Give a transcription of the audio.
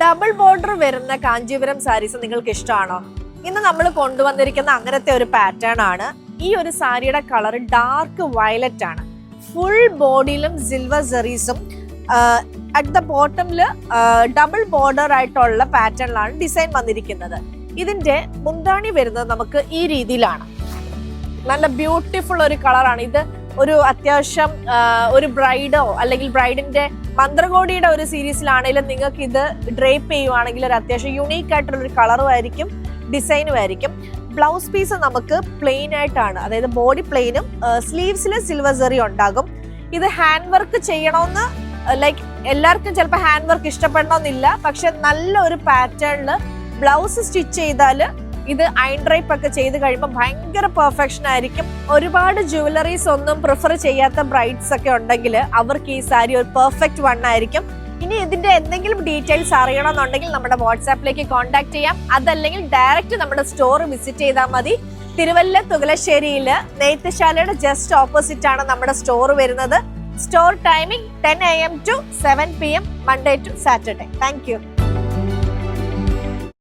Double border വരുന്ന കാഞ്ചീപുരം സാരീസ് നിങ്ങൾക്ക് ഇഷ്ടമാണോ? ഇന്ന് നമ്മൾ കൊണ്ടുവന്നിരിക്കുന്ന അങ്ങനത്തെ ഒരു പാറ്റേൺ ആണ്. ഈ ഒരു സാരിയുടെ കളർ ഡാർക്ക് വയലറ്റ് ആണ്. ഫുൾ ബോഡിയിലും സിൽവർ സെറീസും അറ്റ് ദ ബോട്ടമില് ഡബിൾ ബോർഡർ ആയിട്ടുള്ള പാറ്റേണിലാണ് ഡിസൈൻ വന്നിരിക്കുന്നത്. ഇതിന്റെ മുന്താണി വരുന്നത് നമുക്ക് ഈ രീതിയിലാണ്. നല്ല ബ്യൂട്ടിഫുൾ ഒരു കളറാണ് ഇത്. ഒരു അത്യാവശ്യം ഒരു ബ്രൈഡോ അല്ലെങ്കിൽ ബ്രൈഡിന്റെ മന്ത്രകോടിയുടെ ഒരു സീരീസിലാണെങ്കിലും നിങ്ങൾക്ക് ഇത് ഡ്രേപ്പ് ചെയ്യുവാണെങ്കിൽ ഒരു അത്യാവശ്യം യുണീക്ക് ആയിട്ടുള്ള ഒരു കളറും ആയിരിക്കും, ഡിസൈനും ആയിരിക്കും. ബ്ലൗസ് പീസ് നമുക്ക് പ്ലെയിൻ ആയിട്ടാണ്, അതായത് ബോഡി പ്ലെയിനും സ്ലീവ്സിൽ സിൽവർ സെറി ഉണ്ടാകും. ഇത് ഹാൻഡ് വർക്ക് ചെയ്യണമെന്ന് ലൈക്ക് എല്ലാവർക്കും ചിലപ്പോൾ ഹാൻഡ് വർക്ക് ഇഷ്ടപ്പെടണമെന്നില്ല. പക്ഷെ നല്ല ഒരു പാറ്റേണില് ബ്ലൗസ് സ്റ്റിച്ച് ചെയ്താല് ഇത് അയൺ ഡ്രൈപ്പ് ഒക്കെ ചെയ്ത് കഴിയുമ്പോൾ ഭയങ്കര പെർഫെക്ഷൻ ആയിരിക്കും. ഒരുപാട് ജുവലറീസ് ഒന്നും പ്രിഫർ ചെയ്യാത്ത ബ്രൈഡ്സ് ഒക്കെ ഉണ്ടെങ്കിൽ അവർക്ക് ഈ സാരി ഒരു പെർഫെക്റ്റ് വൺ ആയിരിക്കും. ഇനി ഇതിന്റെ എന്തെങ്കിലും ഡീറ്റെയിൽസ് അറിയണമെന്നുണ്ടെങ്കിൽ നമ്മുടെ വാട്സാപ്പിലേക്ക് കോൺടാക്ട് ചെയ്യാം. അതല്ലെങ്കിൽ ഡയറക്റ്റ് നമ്മുടെ സ്റ്റോർ വിസിറ്റ് ചെയ്താൽ മതി. തിരുവല്ല തുകലശ്ശേരിയില് നെയ്ത്തുശാലയുടെ ജസ്റ്റ് ഓപ്പോസിറ്റ് ആണ് നമ്മുടെ സ്റ്റോർ വരുന്നത്. Store timing 10 AM to 7 PM Monday to Saturday. Thank you.